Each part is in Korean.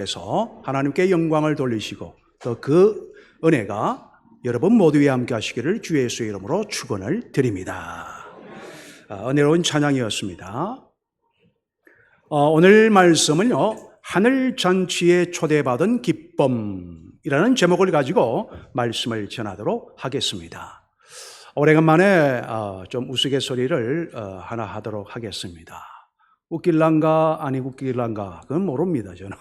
그래서 하나님께 영광을 돌리시고 또 그 은혜가 여러분 모두에 함께 하시기를 주 예수의 이름으로 축원을 드립니다. 은혜로운 찬양이었습니다. 오늘 말씀은요, 하늘잔치에 초대받은 기쁨이라는 제목을 가지고 말씀을 전하도록 하겠습니다. 오래간만에 좀 우스갯소리를 하나 하도록 하겠습니다. 웃길란가 아니 웃길란가 그건 모릅니다 저는.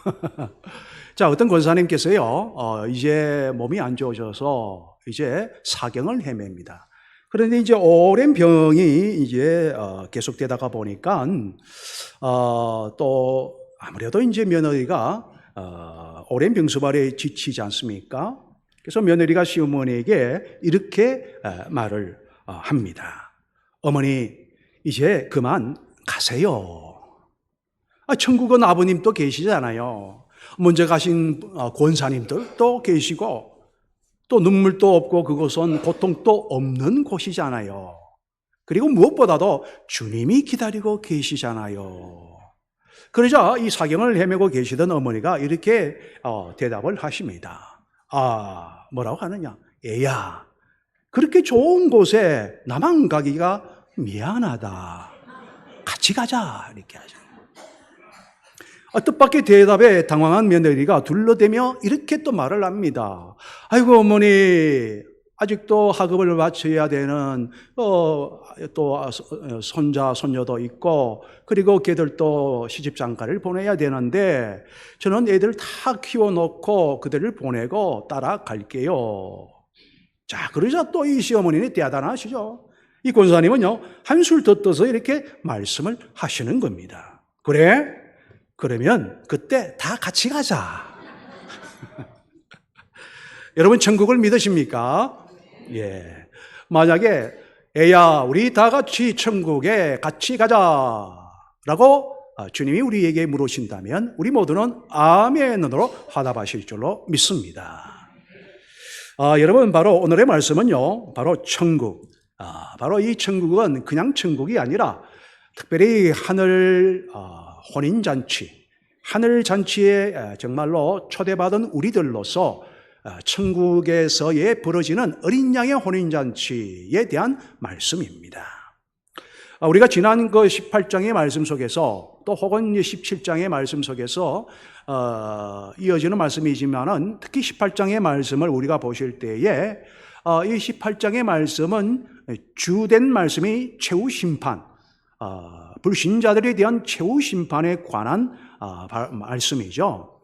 자, 어떤 권사님께서요 이제 몸이 안 좋으셔서 이제 사경을 헤맵니다. 그런데 이제 오랜 병이 이제 계속되다가 보니까 또 아무래도 이제 며느리가 오랜 병수발에 지치지 않습니까? 그래서 며느리가 시어머니에게 이렇게 말을 합니다. 어머니, 이제 그만 가세요. 천국은 아버님도 계시잖아요. 먼저 가신 권사님들도 계시고 또 눈물도 없고 그곳은 고통도 없는 곳이잖아요. 그리고 무엇보다도 주님이 기다리고 계시잖아요. 그러자 이 사경을 헤매고 계시던 어머니가 이렇게 대답을 하십니다. 뭐라고 하느냐? 애야, 그렇게 좋은 곳에 나만 가기가 미안하다. 같이 가자. 이렇게 하죠. 뜻밖의 대답에 당황한 며느리가 둘러대며 이렇게 또 말을 합니다. 아이고 어머니, 아직도 학업을 마쳐야 되는 또 손자 손녀도 있고 그리고 걔들도 시집장가를 보내야 되는데 저는 애들 다 키워놓고 그들을 보내고 따라갈게요. 자, 그러자 또 이 시어머니는 대단하시죠. 이 권사님은요 한술 더 떠서 이렇게 말씀을 하시는 겁니다. 그래? 그러면 그때 다 같이 가자. 여러분 천국을 믿으십니까? 예. 만약에 애야 우리 다 같이 천국에 같이 가자라고 주님이 우리에게 물으신다면 우리 모두는 아멘으로 화답하실 줄로 믿습니다. 여러분 바로 오늘의 말씀은요 바로 천국. 바로 이 천국은 그냥 천국이 아니라 특별히 하늘 혼인잔치, 하늘잔치에 정말로 초대받은 우리들로서 천국에서의 벌어지는 어린 양의 혼인잔치에 대한 말씀입니다. 우리가 지난 그 18장의 말씀 속에서 또 혹은 17장의 말씀 속에서 이어지는 말씀이지만은 특히 18장의 말씀을 우리가 보실 때에 이 18장의 말씀은 주된 말씀이 최후 심판, 불신자들에 대한 최후 심판에 관한 말씀이죠.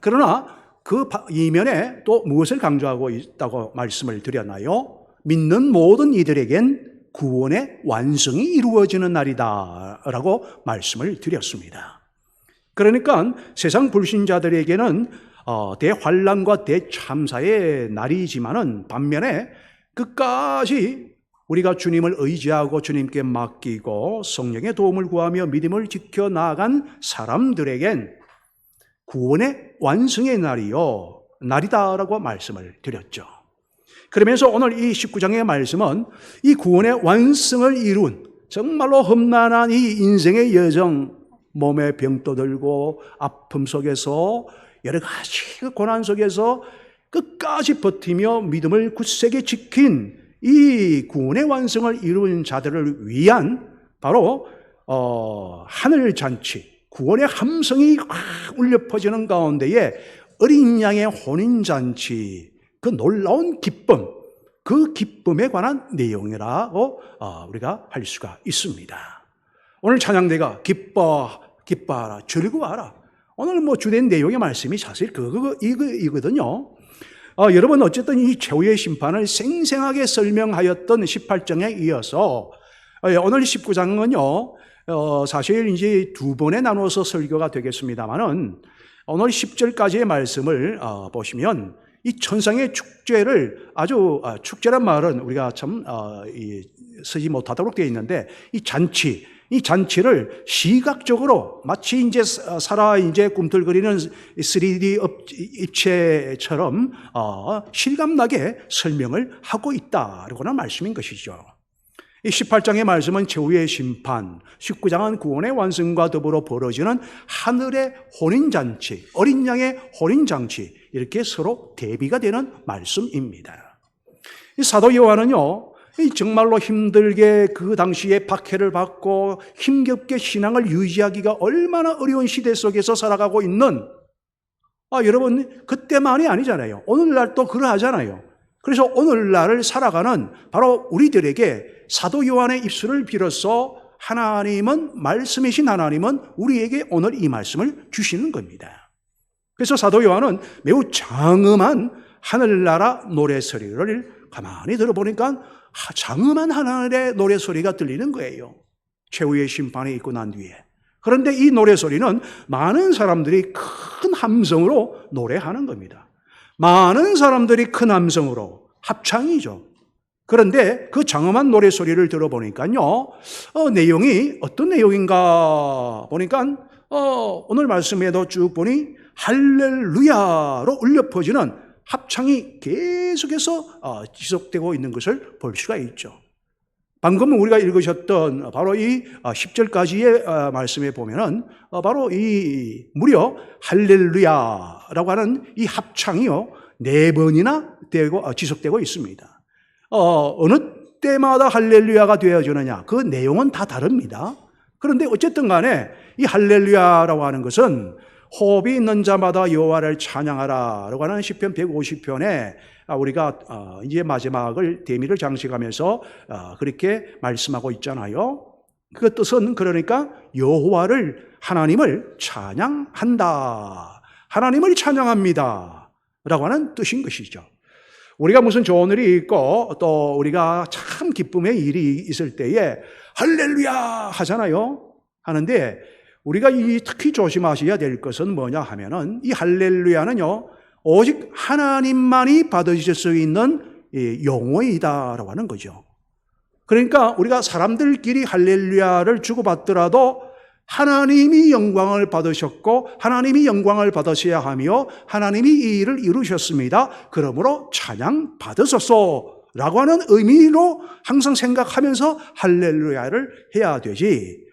그러나 그 이면에 또 무엇을 강조하고 있다고 말씀을 드렸나요? 믿는 모든 이들에겐 구원의 완성이 이루어지는 날이다 라고 말씀을 드렸습니다. 그러니까 세상 불신자들에게는 대환란과 대참사의 날이지만은 반면에 끝까지 우리가 주님을 의지하고 주님께 맡기고 성령의 도움을 구하며 믿음을 지켜나간 사람들에겐 구원의 완성의 날이다라고 말씀을 드렸죠. 그러면서 오늘 이 19장의 말씀은 이 구원의 완성을 이룬 정말로 험난한 이 인생의 여정, 몸에 병도 들고 아픔 속에서 여러 가지 고난 속에서 끝까지 버티며 믿음을 굳세게 지킨 이 구원의 완성을 이룬 자들을 위한 바로 하늘잔치, 구원의 함성이 울려 퍼지는 가운데에 어린 양의 혼인잔치, 그 놀라운 기쁨, 그 기쁨에 관한 내용이라고 우리가 할 수가 있습니다. 오늘 찬양대가 기뻐하라, 즐거워하라. 오늘 주된 내용의 말씀이 사실 이거거든요. 여러분 어쨌든 이 최후의 심판을 생생하게 설명하였던 18장에 이어서 오늘 19장은요 사실 이제 두 번에 나눠서 설교가 되겠습니다만은 오늘 10절까지의 말씀을 보시면 이 천상의 축제를 아주 축제란 말은 우리가 참 쓰지 못하도록 되어 있는데 이 잔치를 시각적으로 마치 이제 살아 이제 꿈틀거리는 3D 입체처럼 실감나게 설명을 하고 있다라고는 말씀인 것이죠. 이 18장의 말씀은 최후의 심판, 19장은 구원의 완성과 더불어 벌어지는 하늘의 혼인잔치, 어린 양의 혼인잔치, 이렇게 서로 대비가 되는 말씀입니다. 이 사도 요한은요, 정말로 힘들게 그 당시에 박해를 받고 힘겹게 신앙을 유지하기가 얼마나 어려운 시대 속에서 살아가고 있는, 여러분, 그때만이 아니잖아요. 오늘날도 그러하잖아요. 그래서 오늘날을 살아가는 바로 우리들에게 사도 요한의 입술을 빌어서 말씀이신 하나님은 우리에게 오늘 이 말씀을 주시는 겁니다. 그래서 사도 요한은 매우 장엄한 하늘나라 노래소리를 가만히 들어보니까 장엄한 하늘의 노래소리가 들리는 거예요. 최후의 심판이 있고 난 뒤에. 그런데 이 노래소리는 많은 사람들이 큰 함성으로 노래하는 겁니다. 많은 사람들이 큰 함성으로, 합창이죠. 그런데 그 장엄한 노래소리를 들어보니까요, 내용이 어떤 내용인가 보니까 오늘 말씀에도 쭉 보니 할렐루야로 울려 퍼지는 합창이 계속해서 지속되고 있는 것을 볼 수가 있죠. 방금 우리가 읽으셨던 바로 이 10절까지의 말씀에 보면은 바로 이 무려 할렐루야라고 하는 이 합창이요 4번이나 지속되고 있습니다. 어느 때마다 할렐루야가 되어지느냐, 그 내용은 다 다릅니다. 그런데 어쨌든 간에 이 할렐루야라고 하는 것은 호흡이 있는 자마다 여호와를 찬양하라라고 하는 시편 150편에 우리가 이제 마지막을 대미를 장식하면서 그렇게 말씀하고 있잖아요. 그 뜻은 그러니까 여호와를, 하나님을 찬양한다, 하나님을 찬양합니다 라고 하는 뜻인 것이죠. 우리가 무슨 좋은 일이 있고 또 우리가 참 기쁨의 일이 있을 때에 할렐루야 하잖아요. 하는데 우리가 특히 조심하셔야 될 것은 뭐냐 하면은 이 할렐루야는요 오직 하나님만이 받으실 수 있는 용어이다라고 하는 거죠. 그러니까 우리가 사람들끼리 할렐루야를 주고받더라도 하나님이 영광을 받으셨고 하나님이 영광을 받으셔야 하며 하나님이 이 일을 이루셨습니다. 그러므로 찬양 받으소서라고 하는 의미로 항상 생각하면서 할렐루야를 해야 되지,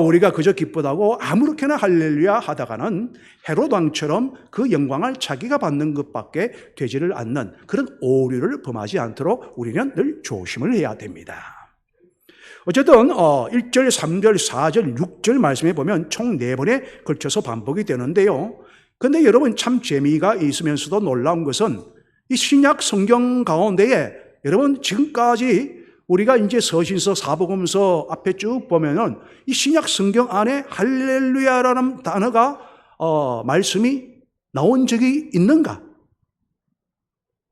우리가 그저 기쁘다고 아무렇게나 할렐루야 하다가는 헤롯 왕처럼 그 영광을 자기가 받는 것밖에 되지를 않는 그런 오류를 범하지 않도록 우리는 늘 조심을 해야 됩니다. 어쨌든 1절, 3절, 4절, 6절 말씀에 보면 총 4번에 걸쳐서 반복이 되는데요. 그런데 여러분 참 재미가 있으면서도 놀라운 것은 이 신약 성경 가운데에 여러분 지금까지 우리가 이제 서신서, 사복음서 앞에 쭉 보면은 이 신약 성경 안에 할렐루야라는 단어가 말씀이 나온 적이 있는가?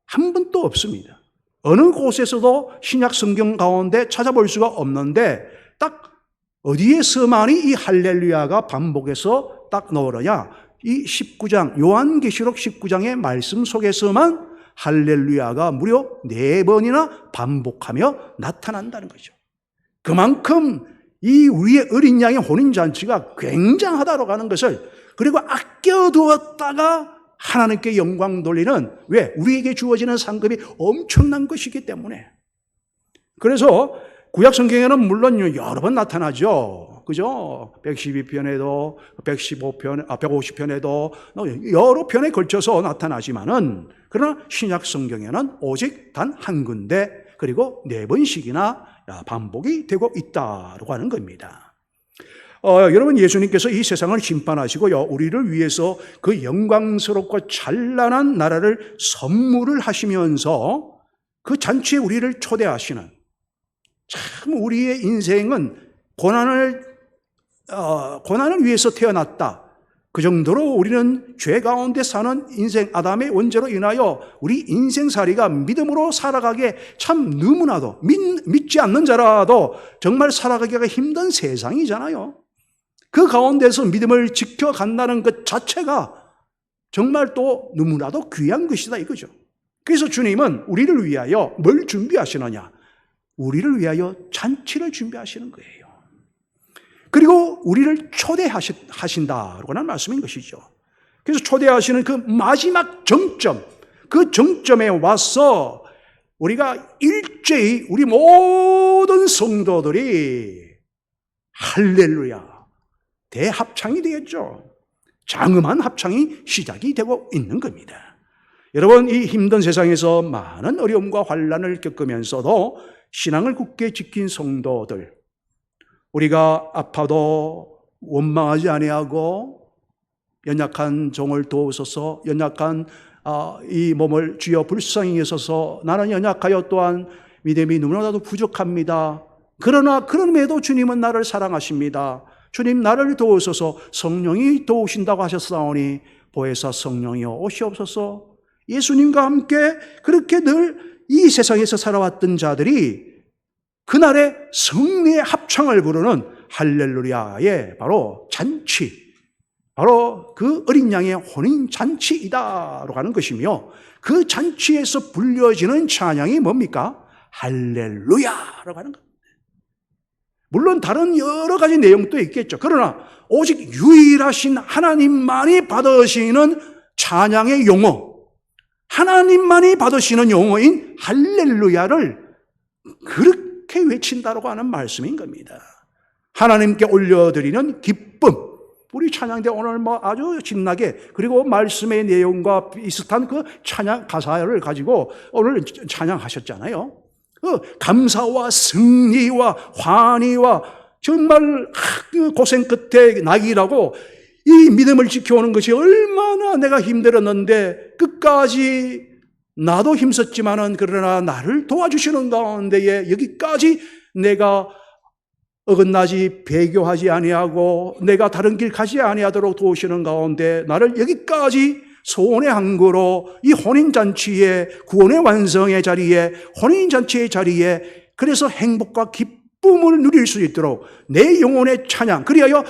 한 번도 없습니다. 어느 곳에서도 신약 성경 가운데 찾아볼 수가 없는데 딱 어디에서만이 이 할렐루야가 반복해서 딱 나오느냐? 이 19장, 요한계시록 19장의 말씀 속에서만 할렐루야가 무려 4번이나 반복하며 나타난다는 거죠. 그만큼 이 우리의 어린 양의 혼인잔치가 굉장하다고 하는 것을, 그리고 아껴두었다가 하나님께 영광 돌리는, 왜? 우리에게 주어지는 상급이 엄청난 것이기 때문에. 그래서 구약 성경에는 물론 여러 번 나타나죠. 그죠? 112편에도 150편에도 여러 편에 걸쳐서 나타나지만은, 그러나 신약 성경에는 오직 단 한 군데, 그리고 4번씩이나 반복이 되고 있다고 하는 겁니다. 여러분, 예수님께서 이 세상을 심판하시고요, 우리를 위해서 그 영광스럽고 찬란한 나라를 선물을 하시면서 그 잔치에 우리를 초대하시는, 참 우리의 인생은 고난을 위해서 태어났다. 그 정도로 우리는 죄 가운데 사는 인생, 아담의 원죄로 인하여 우리 인생살이가 믿음으로 살아가기에 참 너무나도 믿지 않는 자라도 정말 살아가기가 힘든 세상이잖아요. 그 가운데서 믿음을 지켜간다는 것 자체가 정말 또 너무나도 귀한 것이다 이거죠. 그래서 주님은 우리를 위하여 뭘 준비하시느냐? 우리를 위하여 잔치를 준비하시는 거예요. 그리고 우리를 초대하신다라고 하는 말씀인 것이죠. 그래서 초대하시는 그 마지막 정점, 그 정점에 와서 우리가 일제히 우리 모든 성도들이 할렐루야 대합창이 되겠죠. 장엄한 합창이 시작이 되고 있는 겁니다. 여러분, 이 힘든 세상에서 많은 어려움과 환난을 겪으면서도 신앙을 굳게 지킨 성도들, 우리가 아파도 원망하지 아니하고 연약한 종을 도우소서, 연약한 이 몸을 주여 불쌍히 여소서, 나는 연약하여 또한 믿음이 너무나도 부족합니다. 그러나 그럼에도 주님은 나를 사랑하십니다. 주님 나를 도우소서, 성령이 도우신다고 하셨사오니 보혜사 성령이여 오시옵소서. 예수님과 함께 그렇게 늘 이 세상에서 살아왔던 자들이 그날의 승리의 합창을 부르는 할렐루야의 바로 잔치, 바로 그 어린 양의 혼인 잔치이다라고 하는 것이며, 그 잔치에서 불려지는 찬양이 뭡니까? 할렐루야라고 하는 겁니다. 물론 다른 여러 가지 내용도 있겠죠. 그러나 오직 유일하신 하나님만이 받으시는 찬양의 용어, 하나님만이 받으시는 용어인 할렐루야를 그렇게 외친다라고 하는 말씀인 겁니다. 하나님께 올려드리는 기쁨. 우리 찬양대 오늘 아주 신나게, 그리고 말씀의 내용과 비슷한 그 찬양 가사를 가지고 오늘 찬양하셨잖아요. 감사와 승리와 환희와 정말 고생 끝에 낙이라고 이 믿음을 지켜오는 것이 얼마나 내가 힘들었는데 끝까지 나도 힘썼지만은 그러나 나를 도와주시는 가운데에 여기까지 내가 어긋나지 배교하지 아니하고 내가 다른 길 가지 아니하도록 도우시는 가운데 나를 여기까지 소원의 항구로 이 혼인잔치의 구원의 완성의 자리에, 혼인잔치의 자리에, 그래서 행복과 기쁨을 누릴 수 있도록 내 영혼의 찬양, 그리하여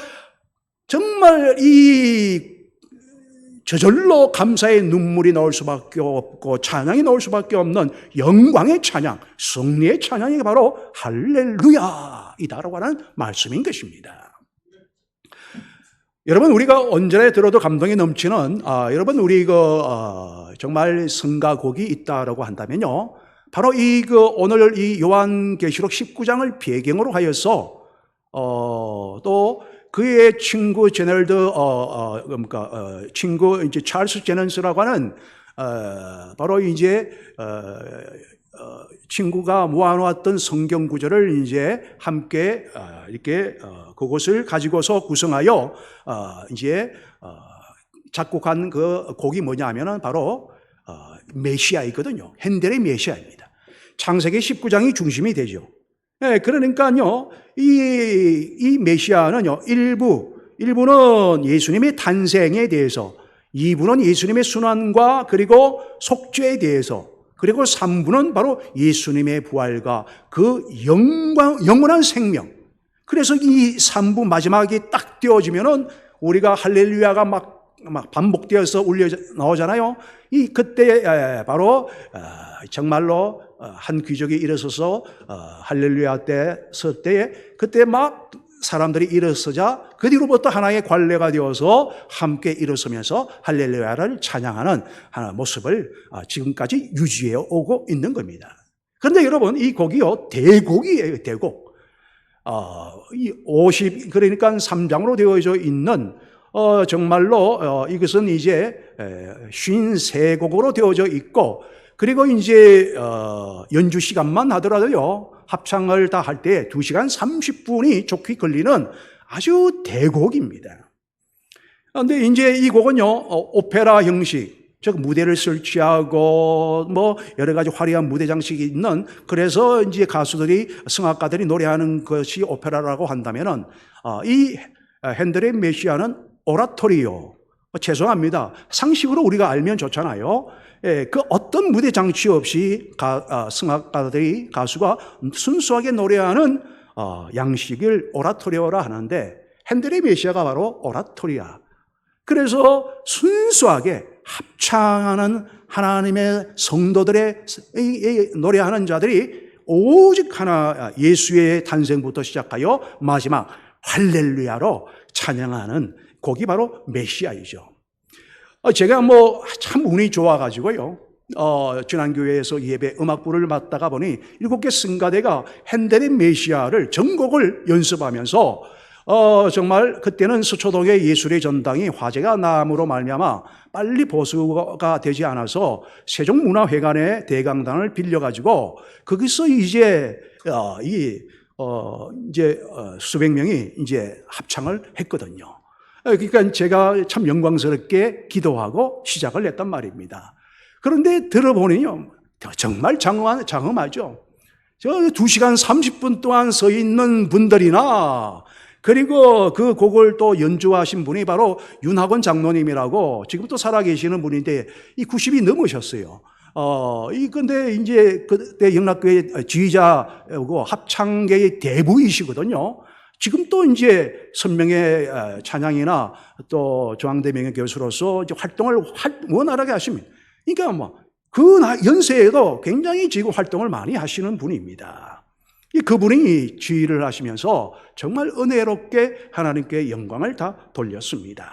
정말 이 저절로 감사의 눈물이 나올 수밖에 없고 찬양이 나올 수밖에 없는 영광의 찬양, 승리의 찬양이 바로 할렐루야이다라고 하는 말씀인 것입니다. 여러분, 우리가 언제나 들어도 감동이 넘치는 여러분, 우리 정말 성가곡이 있다라고 한다면요, 바로 오늘 이 요한계시록 19장을 배경으로 하여서 또 그의 친구 제널드 친구 이제 찰스 제넌스라고 하는 바로 이제 친구가 모아놓았던 성경 구절을 이제 함께 이렇게 그것을 가지고서 구성하여 이제 작곡한 그 곡이 뭐냐면은 바로 메시아이거든요. 핸델의 메시아입니다. 창세기 19장이 중심이 되죠. 네, 그러니까요, 이 메시아는요, 1부는 예수님의 탄생에 대해서, 2부는 예수님의 순환과 그리고 속죄에 대해서, 그리고 3부는 바로 예수님의 부활과 그 영원한 생명. 그래서 이 3부 마지막이 딱 띄워지면은 우리가 할렐루야가 막 반복되어서 울려 나오잖아요. 그때 바로 정말로 한 귀족이 일어서서 할렐루야 때 설 때에 그때 막 사람들이 일어서자 그 뒤로부터 하나의 관례가 되어서 함께 일어서면서 할렐루야를 찬양하는 하나의 모습을 지금까지 유지해 오고 있는 겁니다. 그런데 여러분, 이 곡이요, 대곡이에요, 대곡. 그러니까 3장으로 되어져 있는 정말로 이것은 이제 53곡으로 되어져 있고, 그리고 이제 연주 시간만 하더라도요, 합창을 다 할 때 2시간 30분이 좋게 걸리는 아주 대곡입니다. 그런데 이제 이 곡은요, 오페라 형식, 즉 무대를 설치하고 여러 가지 화려한 무대 장식이 있는, 그래서 이제 가수들이, 성악가들이 노래하는 것이 오페라라고 한다면은 이 핸델의 메시아는 오라토리오, 죄송합니다, 상식으로 우리가 알면 좋잖아요. 그 어떤 무대 장치 없이 성악가들이, 가수가 순수하게 노래하는 양식을 오라토리오라 하는데, 핸델의 메시아가 바로 오라토리아. 그래서 순수하게 합창하는 하나님의 성도들의 노래하는 자들이 오직 하나, 예수의 탄생부터 시작하여 마지막 할렐루야로 찬양하는 곡이 바로 메시아이죠. 제가 참 운이 좋아가지고요, 지난 교회에서 예배 음악부를 맡다가 보니 7개 성가대가 핸델의 메시아를 전곡을 연습하면서 정말 그때는 서초동의 예술의 전당이 화재가 남으로 말미암아 빨리 보수가 되지 않아서 세종문화회관의 대강당을 빌려가지고 거기서 이제 수백 명이 이제 합창을 했거든요. 그러니까 제가 참 영광스럽게 기도하고 시작을 했단 말입니다. 그런데 들어보니요, 정말 장엄하죠. 저 2시간 30분 동안 서 있는 분들이나, 그리고 그 곡을 또 연주하신 분이 바로 윤학원 장로님이라고 지금 또 살아계시는 분인데, 이 90이 넘으셨어요. 근데 이제 그때 영락교회 지휘자고 합창계의 대부이시거든요. 지금 또 이제 선명의 찬양이나 또 중앙대명의 교수로서 이제 활동을 원활하게 하십니다. 그러니까 그 연세에도 굉장히 지금 활동을 많이 하시는 분입니다. 그분이 지휘를 하시면서 정말 은혜롭게 하나님께 영광을 다 돌렸습니다.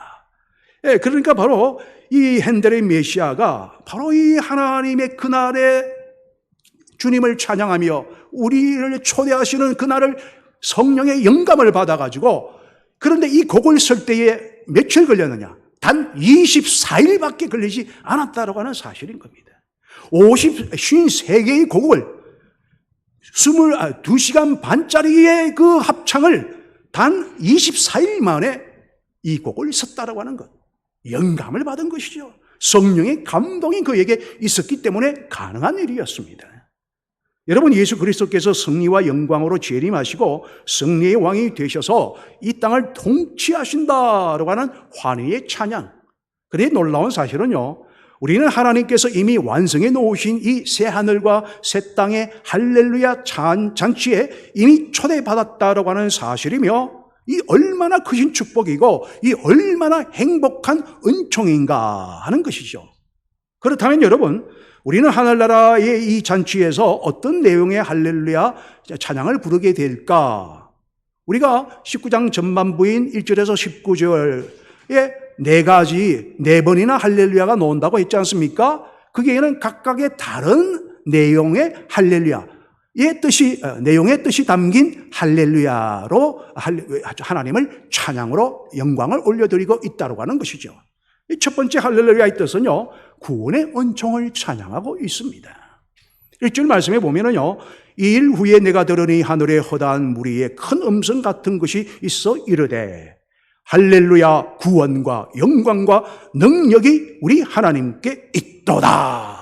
그러니까 바로 이 핸델의 메시아가 바로 이 하나님의 그날에 주님을 찬양하며 우리를 초대하시는 그날을 성령의 영감을 받아가지고, 그런데 이 곡을 쓸 때에 며칠 걸렸느냐? 단 24일밖에 걸리지 않았다고 하는 사실인 겁니다. 53개의 곡을 2시간 반짜리의 그 합창을 단 24일 만에 이 곡을 썼다고 하는 것. 영감을 받은 것이죠. 성령의 감동이 그에게 있었기 때문에 가능한 일이었습니다. 여러분, 예수 그리스도께서 승리와 영광으로 재림하시고 승리의 왕이 되셔서 이 땅을 통치하신다라고 하는 환희의 찬양. 그런데 놀라운 사실은요, 우리는 하나님께서 이미 완성해 놓으신 이 새 하늘과 새 땅의 할렐루야 잔치에 이미 초대받았다라고 하는 사실이며, 이 얼마나 크신 축복이고 이 얼마나 행복한 은총인가 하는 것이죠. 그렇다면 여러분, 우리는 하늘나라의 이 잔치에서 어떤 내용의 할렐루야 찬양을 부르게 될까? 우리가 19장 전반부인 1절에서 19절에 4번이나 할렐루야가 나온다고 했지 않습니까? 거기에는 각각의 다른 내용의 내용의 뜻이 담긴 할렐루야로 하나님을 찬양으로 영광을 올려드리고 있다고 하는 것이죠. 첫 번째 할렐루야의 뜻은요, 구원의 은총을 찬양하고 있습니다. 1절 말씀에 보면은요, 이 일 후에 내가 들으니 하늘의 허다한 무리에 큰 음성 같은 것이 있어 이르되 할렐루야, 구원과 영광과 능력이 우리 하나님께 있도다.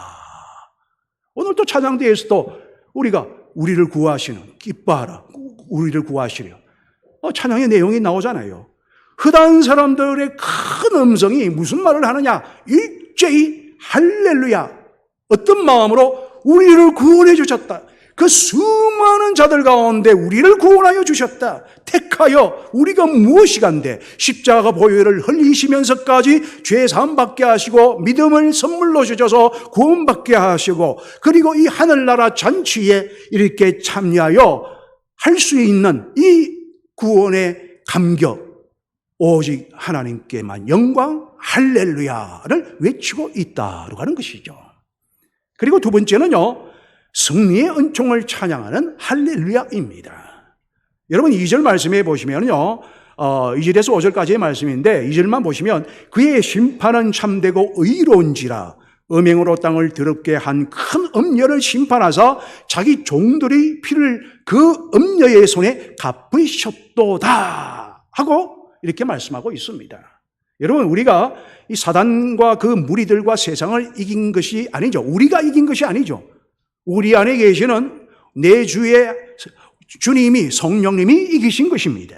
오늘 또 찬양대에서도 우리를 구하시는, 기뻐하라, 우리를 구하시려, 찬양의 내용이 나오잖아요. 허다한 사람들의 큰 음성이 무슨 말을 하느냐? 일제히 할렐루야, 어떤 마음으로 우리를 구원해 주셨다. 그 수많은 자들 가운데 우리를 구원하여 주셨다. 택하여 우리가 무엇이간데 십자가 보혈을 흘리시면서까지 죄 사함 받게 하시고 믿음을 선물로 주셔서 구원 받게 하시고, 그리고 이 하늘나라 잔치에 이렇게 참여하여 할 수 있는 이 구원의 감격, 오직 하나님께만 영광, 할렐루야를 외치고 있다고 하는 것이죠. 그리고 두 번째는요, 승리의 은총을 찬양하는 할렐루야입니다. 여러분, 2절 말씀해 보시면요, 2절에서 5절까지의 말씀인데 2절만 보시면 그의 심판은 참되고 의로운지라 음행으로 땅을 더럽게 한 큰 음녀를 심판하사 자기 종들의 피를 그 음녀의 손에 갚으셨도다 하고 이렇게 말씀하고 있습니다. 여러분, 우리가 이 사단과 그 무리들과 세상을 이긴 것이 아니죠. 우리가 이긴 것이 아니죠. 우리 안에 계시는 내 주의 주님이, 성령님이 이기신 것입니다.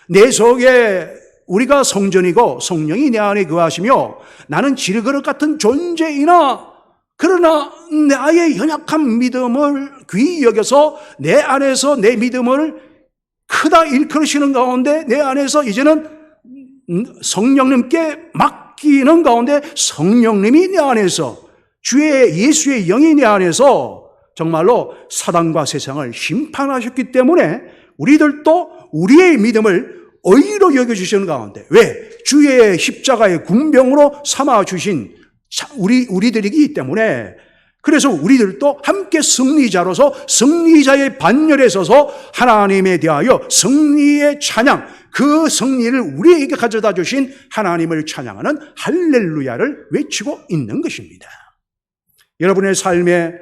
내 속에 우리가 성전이고 성령이 내 안에 거하시며 나는 질그릇 같은 존재이나, 그러나 나의 연약한 믿음을 귀히 여겨서 내 안에서 내 믿음을 크다 일컬으시는 가운데 내 안에서 이제는 성령님께 맡기는 가운데 성령님이 내 안에서, 주의 예수의 영이 내 안에서 정말로 사단과 세상을 심판하셨기 때문에 우리들도 우리의 믿음을 의로 여겨주시는 가운데, 왜? 주의 십자가의 군병으로 삼아주신 우리들이기 때문에 그래서 우리들도 함께 승리자로서 승리자의 반열에 서서 하나님에 대하여 승리의 찬양, 그 승리를 우리에게 가져다 주신 하나님을 찬양하는 할렐루야를 외치고 있는 것입니다. 여러분의 삶에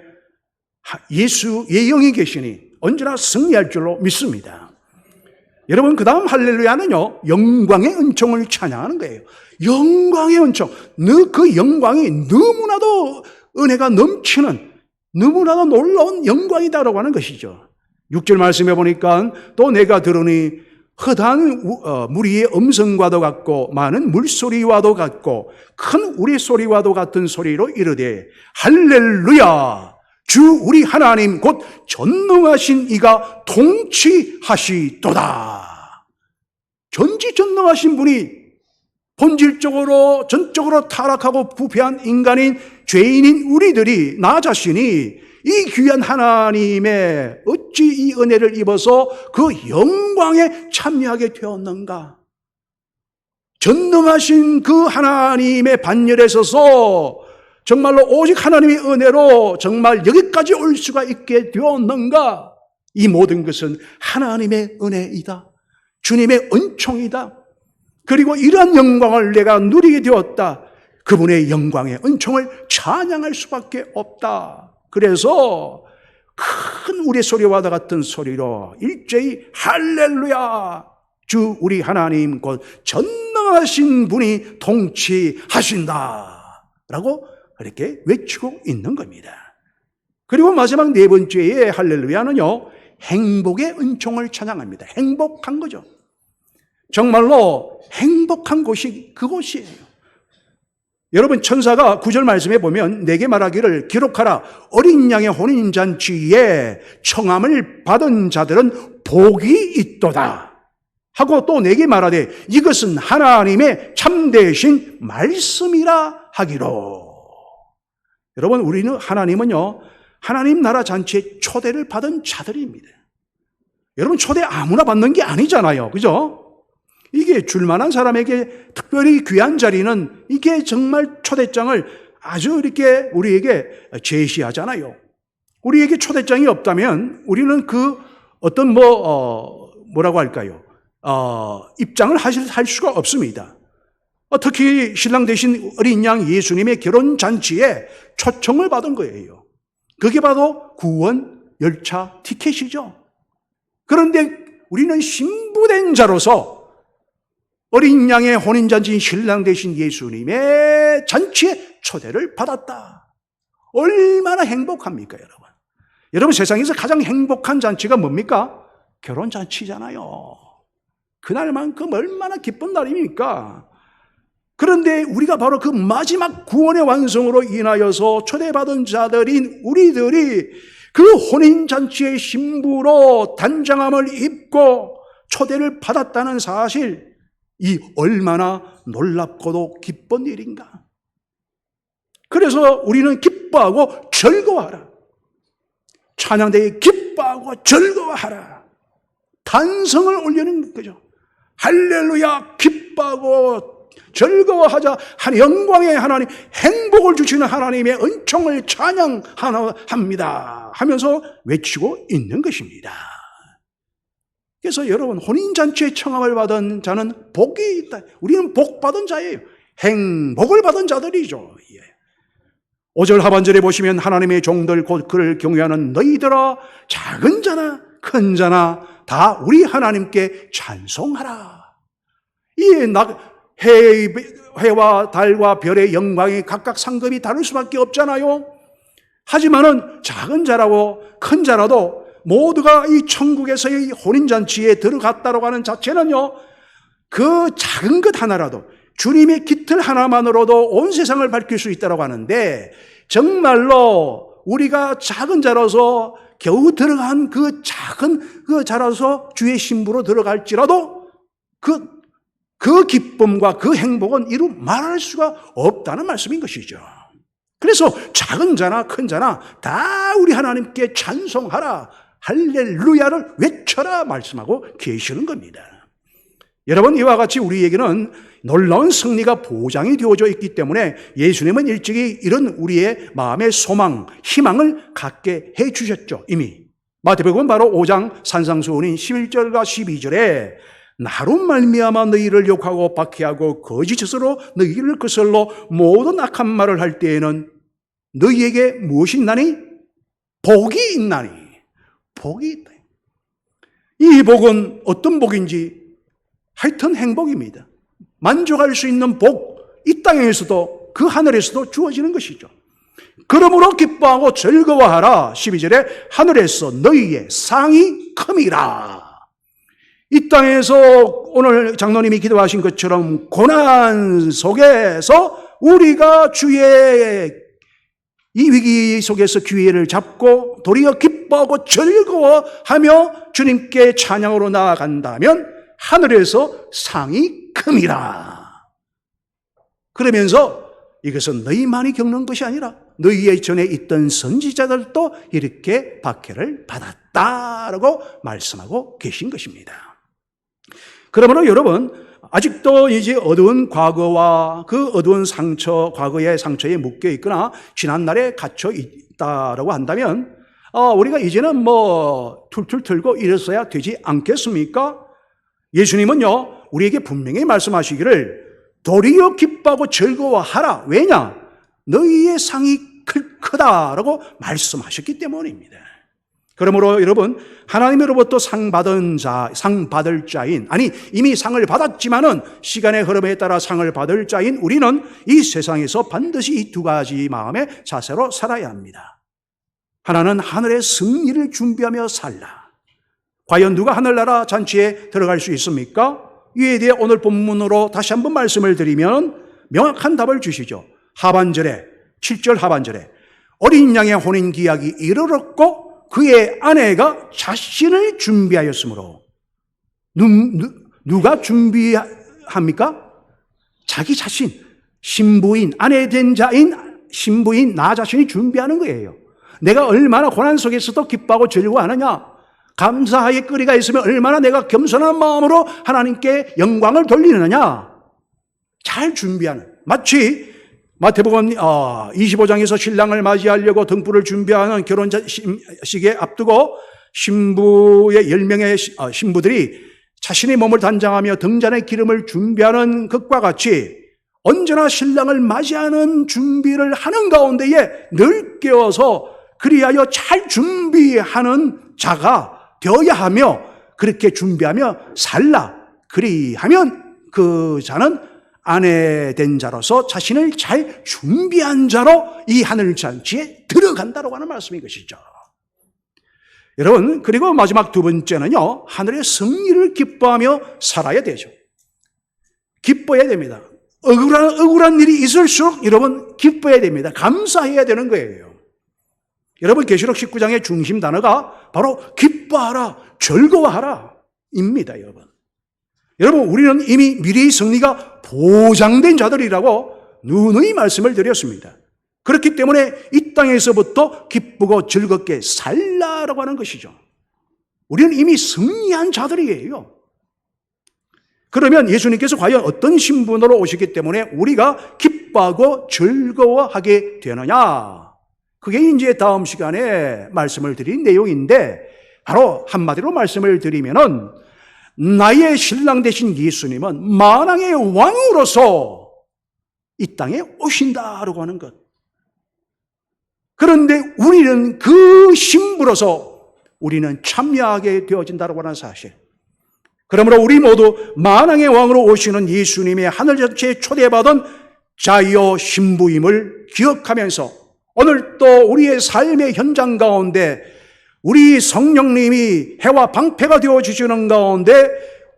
예수의 영이 계시니 언제나 승리할 줄로 믿습니다. 여러분, 그 다음 할렐루야는요, 영광의 은총을 찬양하는 거예요. 영광의 은총, 그 영광이 너무나도 은혜가 넘치는, 너무나도 놀라운 영광이다라고 하는 것이죠. 6절 말씀해 보니까 또 내가 들으니 허다한 무리의 음성과도 같고 많은 물소리와도 같고 큰 우리소리와도 같은 소리로 이르되 할렐루야, 주 우리 하나님 곧 전능하신 이가 통치하시도다. 전지전능하신 분이 본질적으로 전적으로 타락하고 부패한 인간인 죄인인 우리들이, 나 자신이 이 귀한 하나님의 어찌 이 은혜를 입어서 그 영광에 참여하게 되었는가? 전능하신 그 하나님의 반열에 서서 정말로 오직 하나님의 은혜로 정말 여기까지 올 수가 있게 되었는가? 이 모든 것은 하나님의 은혜이다. 주님의 은총이다. 그리고 이러한 영광을 내가 누리게 되었다. 그분의 영광의 은총을 찬양할 수밖에 없다. 그래서 큰 우리소리와 같은 소리로 일제히 할렐루야, 주 우리 하나님 곧 전능하신 분이 통치하신다 라고 그렇게 외치고 있는 겁니다. 그리고 마지막 네 번째의 할렐루야는요, 행복의 은총을 찬양합니다. 행복한 거죠. 정말로 행복한 곳이 그곳이에요. 여러분, 천사가 9절 말씀에 보면 내게 말하기를 기록하라, 어린 양의 혼인잔치에 청함을 받은 자들은 복이 있도다 하고 또 내게 말하되 이것은 하나님의 참되신 말씀이라 하기로. 여러분, 하나님은요, 하나님 나라 잔치에 초대를 받은 자들입니다. 여러분, 초대 아무나 받는 게 아니잖아요. 그죠? 이게 줄만한 사람에게 특별히 귀한 자리는 이게 정말 초대장을 아주 이렇게 우리에게 제시하잖아요. 우리에게 초대장이 없다면 우리는 그 어떤 뭐라고 할까요? 입장을 할 수가 없습니다. 특히 신랑 되신 어린 양 예수님의 결혼 잔치에 초청을 받은 거예요. 그게 바로 구원 열차 티켓이죠. 그런데 우리는 신부된 자로서 어린 양의 혼인잔치인 신랑 되신 예수님의 잔치에 초대를 받았다. 얼마나 행복합니까, 여러분? 여러분, 세상에서 가장 행복한 잔치가 뭡니까? 결혼잔치잖아요. 그날만큼 얼마나 기쁜 날입니까? 그런데 우리가 바로 그 마지막 구원의 완성으로 인하여서 초대받은 자들인 우리들이 그 혼인잔치의 신부로 단장함을 입고 초대를 받았다는 사실, 이 얼마나 놀랍고도 기쁜 일인가. 그래서 우리는 기뻐하고 즐거워하라. 찬양대에 기뻐하고 즐거워하라. 단성을 올리는 거죠. 할렐루야, 기뻐하고 즐거워하자. 영광의 하나님, 행복을 주시는 하나님의 은총을 찬양합니다 하면서 외치고 있는 것입니다. 그래서 여러분, 혼인잔치에 청함을 받은 자는 복이 있다. 우리는 복받은 자예요. 행복을 받은 자들이죠. 5절 하반절에 보시면 하나님의 종들 곧 그를 경외하는 너희들아, 작은 자나 큰 자나 다 우리 하나님께 찬송하라. 이 해와 달과 별의 영광이 각각 상급이 다를 수밖에 없잖아요. 하지만은 작은 자라고 큰 자라도 모두가 이 천국에서의 혼인잔치에 들어갔다고 하는 자체는요, 그 작은 것 하나라도, 주님의 깃털 하나만으로도 온 세상을 밝힐 수 있다고 하는데, 정말로 우리가 작은 자라서 겨우 들어간 그 작은 그 자라서 주의 신부로 들어갈지라도 그 기쁨과 그 행복은 이루 말할 수가 없다는 말씀인 것이죠. 그래서 작은 자나 큰 자나 다 우리 하나님께 찬송하라, 할렐루야를 외쳐라 말씀하고 계시는 겁니다. 여러분, 이와 같이 우리에게는 놀라운 승리가 보장이 되어져 있기 때문에 예수님은 일찍이 이런 우리의 마음의 소망, 희망을 갖게 해주셨죠. 이미 마태복음 바로 5장 산상수훈인 11절과 12절에 나로 말미암아 너희를 욕하고 박해하고 거짓으로 너희를 거슬러 모든 악한 말을 할 때에는 너희에게 무엇이 있나니? 복이 있나니. 복이 있다. 이 복은 어떤 복인지 하여튼 행복입니다. 만족할 수 있는 복, 이 땅에서도 그 하늘에서도 주어지는 것이죠. 그러므로 기뻐하고 즐거워하라. 12절에 하늘에서 너희의 상이 큼이라. 이 땅에서 오늘 장로님이 기도하신 것처럼 고난 속에서 우리가 주의 이 위기 속에서 기회를 잡고 도리어 기뻐하고 즐거워하며 주님께 찬양으로 나아간다면 하늘에서 상이 큼이라. 그러면서 이것은 너희만이 겪는 것이 아니라 너희의 전에 있던 선지자들도 이렇게 박해를 받았다라고 말씀하고 계신 것입니다. 그러므로 여러분, 아직도 이제 어두운 과거와 그 어두운 상처, 과거의 상처에 묶여 있거나 지난날에 갇혀 있다라고 한다면 우리가 이제는 뭐 툴툴 털고 이랬어야 되지 않겠습니까? 예수님은요, 우리에게 분명히 말씀하시기를 도리어 기뻐하고 즐거워하라. 왜냐? 너희의 상이 크다라고 말씀하셨기 때문입니다. 그러므로 여러분, 하나님으로부터 상 받을 자인, 아니 이미 상을 받았지만은 시간의 흐름에 따라 상을 받을 자인 우리는 이 세상에서 반드시 이 두 가지 마음의 자세로 살아야 합니다. 하나는 하늘의 승리를 준비하며 살라. 과연 누가 하늘나라 잔치에 들어갈 수 있습니까? 이에 대해 오늘 본문으로 다시 한번 말씀을 드리면 명확한 답을 주시죠. 하반절에, 7절 하반절에 어린 양의 혼인 기약이 이르렀고 그의 아내가 자신을 준비하였으므로. 누가 준비합니까? 자기 자신, 신부인, 아내 된 자인 신부인 나 자신이 준비하는 거예요. 내가 얼마나 고난 속에서도 기뻐하고 즐거워하느냐, 감사하게 끓이가 있으면 얼마나 내가 겸손한 마음으로 하나님께 영광을 돌리느냐, 잘 준비하는, 마치 마태복음 25장에서 신랑을 맞이하려고 등불을 준비하는 결혼식에 앞두고 신부의 10명의 신부들이 자신의 몸을 단장하며 등잔에 기름을 준비하는 것과 같이 언제나 신랑을 맞이하는 준비를 하는 가운데에 늘 깨어서 그리하여 잘 준비하는 자가 되어야 하며, 그렇게 준비하며 살라. 그리하면 그 자는 아내 된 자로서 자신을 잘 준비한 자로 이 하늘 잔치에 들어간다고 하는 말씀인 것이죠. 여러분, 그리고 마지막 두 번째는요, 하늘의 승리를 기뻐하며 살아야 되죠. 기뻐해야 됩니다. 억울한 일이 있을수록 여러분 기뻐해야 됩니다. 감사해야 되는 거예요. 여러분, 계시록 19장의 중심 단어가 바로 기뻐하라, 즐거워하라 입니다. 여러분, 우리는 이미 미래의 승리가 보장된 자들이라고 누누이 말씀을 드렸습니다. 그렇기 때문에 이 땅에서부터 기쁘고 즐겁게 살라라고 하는 것이죠. 우리는 이미 승리한 자들이에요. 그러면 예수님께서 과연 어떤 신분으로 오시기 때문에 우리가 기뻐하고 즐거워하게 되느냐? 그게 이제 다음 시간에 말씀을 드린 내용인데, 바로 한마디로 말씀을 드리면은 나의 신랑 되신 예수님은 만왕의 왕으로서 이 땅에 오신다라고 하는 것. 그런데 우리는 그 신부로서 우리는 참여하게 되어진다라고 하는 사실. 그러므로 우리 모두 만왕의 왕으로 오시는 예수님의 하늘 자체에 초대받은 자여 신부임을 기억하면서 오늘 또 우리의 삶의 현장 가운데 우리 성령님이 해와 방패가 되어주시는 가운데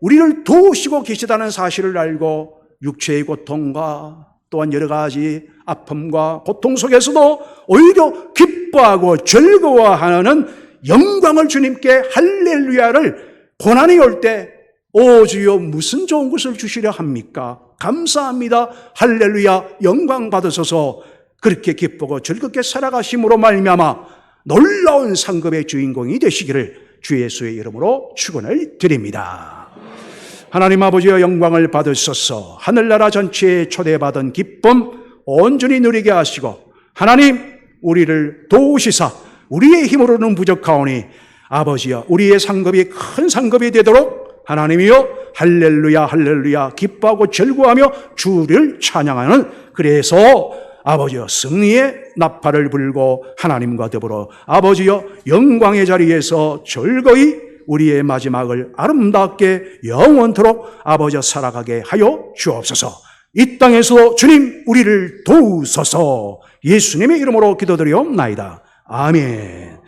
우리를 도우시고 계시다는 사실을 알고 육체의 고통과 또한 여러 가지 아픔과 고통 속에서도 오히려 기뻐하고 즐거워하는 영광을 주님께 할렐루야를 고난이 올 때 오 주여 무슨 좋은 것을 주시려 합니까? 감사합니다. 할렐루야 영광 받으소서. 그렇게 기쁘고 즐겁게 살아가심으로 말미암아 놀라운 상급의 주인공이 되시기를 주 예수의 이름으로 축원을 드립니다. 하나님 아버지여 영광을 받으소서. 하늘나라 전체에 초대받은 기쁨 온전히 누리게 하시고 하나님 우리를 도우시사 우리의 힘으로는 부족하오니 아버지여 우리의 상급이 큰 상급이 되도록 하나님이여 할렐루야 할렐루야 기뻐하고 즐거워하며 주를 찬양하는 그래서 아버지여 승리의 나팔을 불고 하나님과 더불어 아버지여 영광의 자리에서 즐거이 우리의 마지막을 아름답게 영원토록 아버지여 살아가게 하여 주옵소서. 이 땅에서 주님 우리를 도우소서. 예수님의 이름으로 기도드리옵나이다. 아멘.